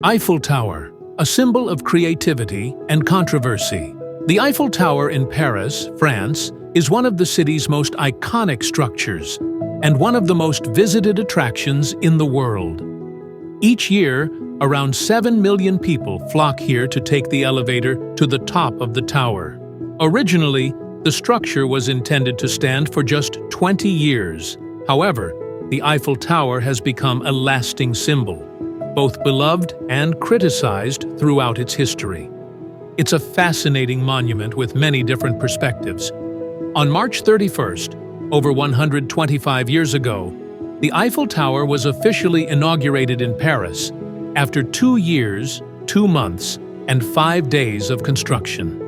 Eiffel Tower, a symbol of creativity and controversy. The Eiffel Tower in Paris, France, is one of the city's most iconic structures and one of the most visited attractions in the world. Each year, around 7 million people flock here to take the elevator to the top of the tower. Originally, the structure was intended to stand for just 20 years. However, the Eiffel Tower has become a lasting symbol, both beloved and criticized throughout its history. It's a fascinating monument with many different perspectives. On March 31st, over 125 years ago, the Eiffel Tower was officially inaugurated in Paris after 2 years, 2 months, and 5 days of construction.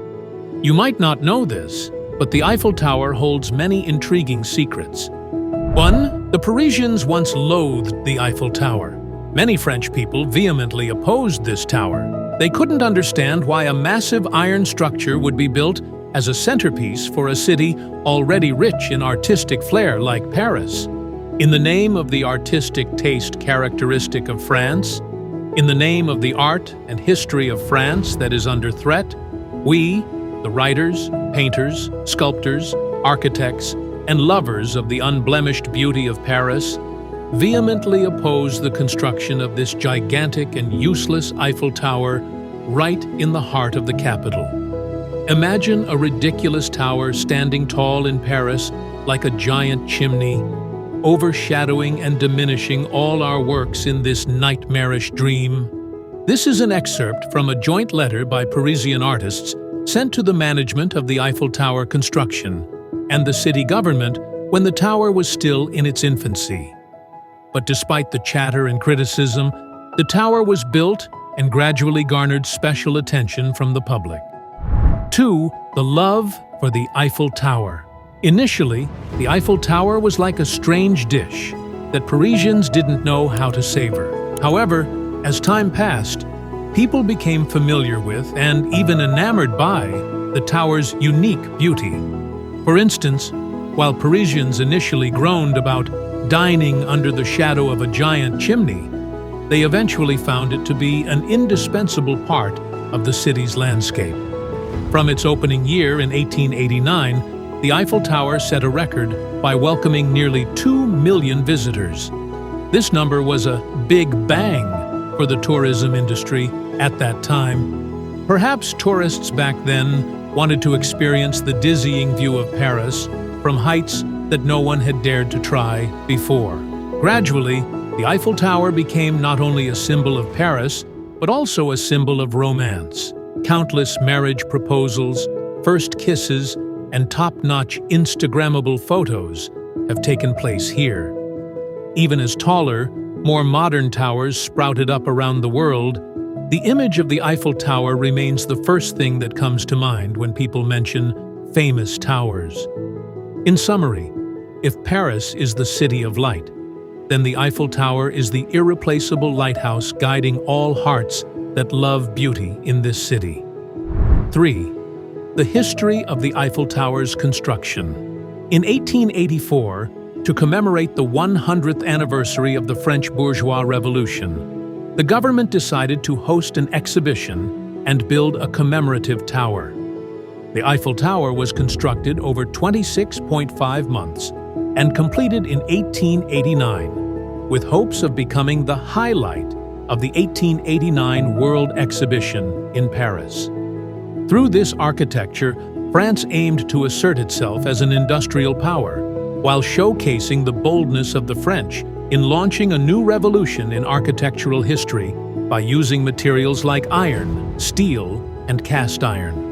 You might not know this, but the Eiffel Tower holds many intriguing secrets. 1. The Parisians once loathed the Eiffel Tower. Many French people vehemently opposed this tower. They couldn't understand why a massive iron structure would be built as a centerpiece for a city already rich in artistic flair like Paris. In the name of the artistic taste characteristic of France, in the name of the art and history of France that is under threat, we, the writers, painters, sculptors, architects, and lovers of the unblemished beauty of Paris, vehemently oppose the construction of this gigantic and useless Eiffel Tower right in the heart of the capital. Imagine a ridiculous tower standing tall in Paris like a giant chimney, overshadowing and diminishing all our works in this nightmarish dream. This is an excerpt from a joint letter by Parisian artists sent to the management of the Eiffel Tower construction and the city government when the tower was still in its infancy. But despite the chatter and criticism, the tower was built and gradually garnered special attention from the public. 2. The love for the Eiffel Tower. Initially, the Eiffel Tower was like a strange dish that Parisians didn't know how to savor. However, as time passed, people became familiar with and even enamored by the tower's unique beauty. For instance, while Parisians initially groaned about dining under the shadow of a giant chimney, they eventually found it to be an indispensable part of the city's landscape. From its opening year in 1889, the Eiffel Tower set a record by welcoming nearly 2 million visitors. This number was a big bang for the tourism industry at that time. Perhaps tourists back then wanted to experience the dizzying view of Paris from heights that no one had dared to try before. Gradually, the Eiffel Tower became not only a symbol of Paris, but also a symbol of romance. Countless marriage proposals, first kisses, and top-notch Instagrammable photos have taken place here. Even as taller, more modern towers sprouted up around the world, the image of the Eiffel Tower remains the first thing that comes to mind when people mention famous towers. In summary, if Paris is the city of light, then the Eiffel Tower is the irreplaceable lighthouse guiding all hearts that love beauty in this city. 3. The history of the Eiffel Tower's construction. In 1884, to commemorate the 100th anniversary of the French bourgeois revolution, the government decided to host an exhibition and build a commemorative tower. The Eiffel Tower was constructed over 26.5 months and completed in 1889, with hopes of becoming the highlight of the 1889 World Exhibition in Paris. Through this architecture, France aimed to assert itself as an industrial power, while showcasing the boldness of the French in launching a new revolution in architectural history by using materials like iron, steel, and cast iron.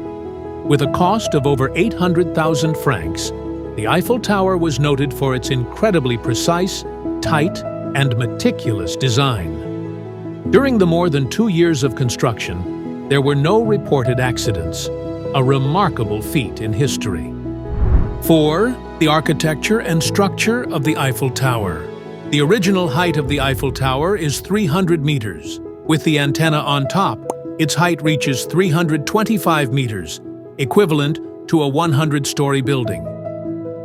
With a cost of over 800,000 francs, the Eiffel Tower was noted for its incredibly precise, tight, and meticulous design. During the more than 2 years of construction, there were no reported accidents, a remarkable feat in history. 4. The architecture and structure of the Eiffel Tower. The original height of the Eiffel Tower is 300 meters. With the antenna on top, its height reaches 325 meters, equivalent to a 100-story building.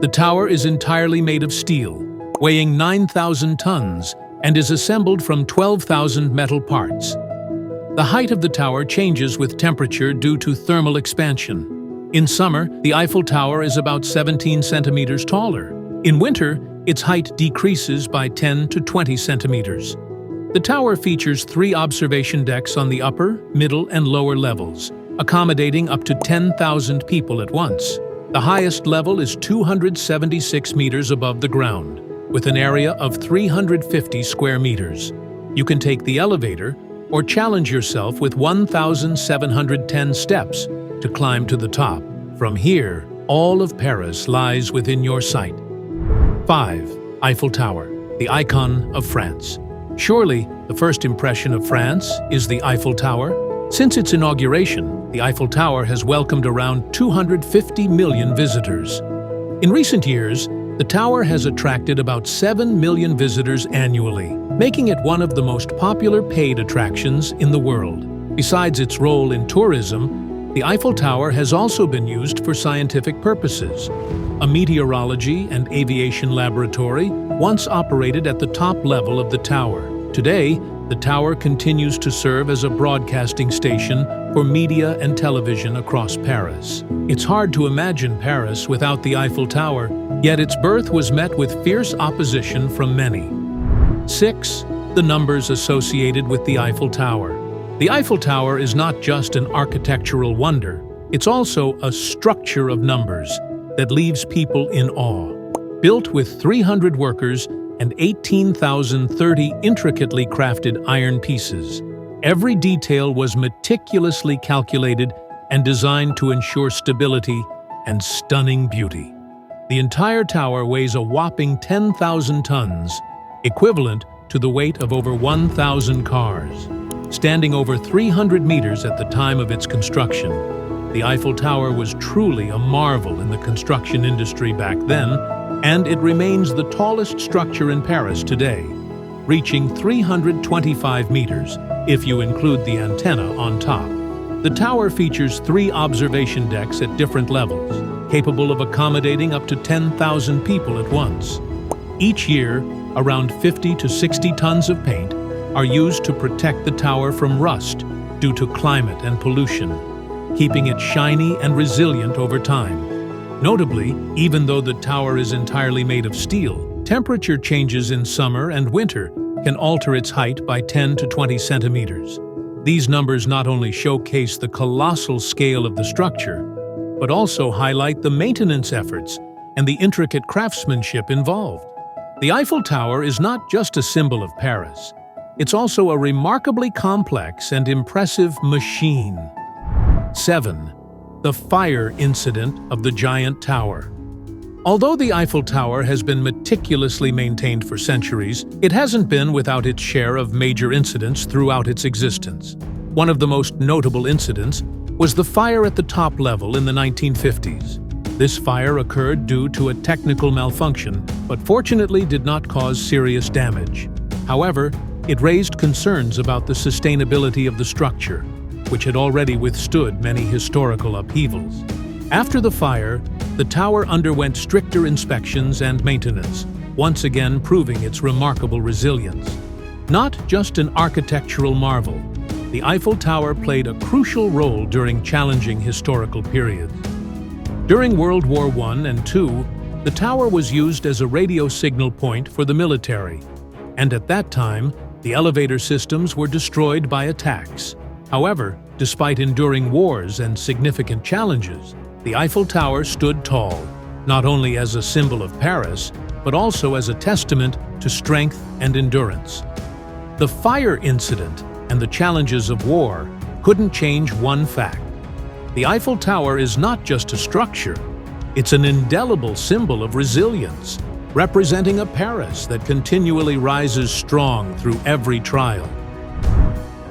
The tower is entirely made of steel, weighing 9,000 tons, and is assembled from 12,000 metal parts. The height of the tower changes with temperature due to thermal expansion. In summer, the Eiffel Tower is about 17 centimeters taller. In winter, its height decreases by 10 to 20 centimeters. The tower features 3 observation decks on the upper, middle, and lower levels, accommodating up to 10,000 people at once. The highest level is 276 meters above the ground, with an area of 350 square meters. You can take the elevator or challenge yourself with 1,710 steps to climb to the top. From here, all of Paris lies within your sight. 5. Eiffel Tower, the icon of France. Surely, the first impression of France is the Eiffel Tower. Since its inauguration, the Eiffel Tower has welcomed around 250 million visitors. In recent years, the tower has attracted about 7 million visitors annually, making it one of the most popular paid attractions in the world. Besides its role in tourism, the Eiffel Tower has also been used for scientific purposes. A meteorology and aviation laboratory once operated at the top level of the tower. Today, the tower continues to serve as a broadcasting station for media and television across Paris. It's hard to imagine Paris without the Eiffel Tower, yet its birth was met with fierce opposition from many. 6. The numbers associated with the Eiffel Tower. The Eiffel Tower is not just an architectural wonder, it's also a structure of numbers that leaves people in awe. Built with 300 workers and 18,030 intricately crafted iron pieces, every detail was meticulously calculated and designed to ensure stability and stunning beauty. The entire tower weighs a whopping 10,000 tons, equivalent to the weight of over 1,000 cars. Standing over 300 meters at the time of its construction, the Eiffel Tower was truly a marvel in the construction industry back then, and it remains the tallest structure in Paris today, reaching 325 meters if you include the antenna on top. The tower features 3 observation decks at different levels, capable of accommodating up to 10,000 people at once. Each year, around 50 to 60 tons of paint are used to protect the tower from rust due to climate and pollution, keeping it shiny and resilient over time. Notably, even though the tower is entirely made of steel, temperature changes in summer and winter can alter its height by 10 to 20 centimeters. These numbers not only showcase the colossal scale of the structure, but also highlight the maintenance efforts and the intricate craftsmanship involved. The Eiffel Tower is not just a symbol of Paris, it's also a remarkably complex and impressive machine. 7. The fire incident of the giant tower. Although the Eiffel Tower has been meticulously maintained for centuries, it hasn't been without its share of major incidents throughout its existence. One of the most notable incidents was the fire at the top level in the 1950s. This fire occurred due to a technical malfunction, but fortunately did not cause serious damage. However, it raised concerns about the sustainability of the structure, which had already withstood many historical upheavals. After the fire, the tower underwent stricter inspections and maintenance, once again proving its remarkable resilience. Not just an architectural marvel, the Eiffel Tower played a crucial role during challenging historical periods. During World War I and II, the tower was used as a radio signal point for the military, and at that time, the elevator systems were destroyed by attacks. However, despite enduring wars and significant challenges, the Eiffel Tower stood tall, not only as a symbol of Paris, but also as a testament to strength and endurance. The fire incident and the challenges of war couldn't change one fact. The Eiffel Tower is not just a structure, it's an indelible symbol of resilience, representing a Paris that continually rises strong through every trial.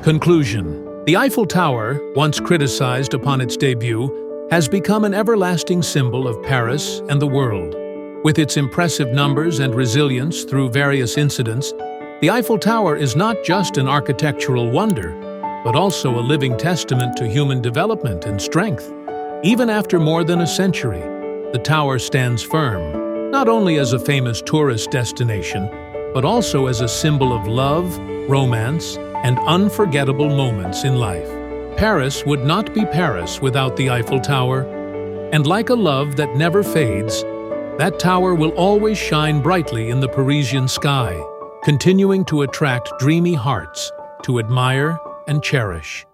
Conclusion. The Eiffel Tower, once criticized upon its debut, has become an everlasting symbol of Paris and the world. With its impressive numbers and resilience through various incidents, the Eiffel Tower is not just an architectural wonder, but also a living testament to human development and strength. Even after more than a century, the tower stands firm, not only as a famous tourist destination, but also as a symbol of love, romance, and unforgettable moments in life. Paris would not be Paris without the Eiffel Tower, and like a love that never fades, that tower will always shine brightly in the Parisian sky, continuing to attract dreamy hearts to admire and cherish.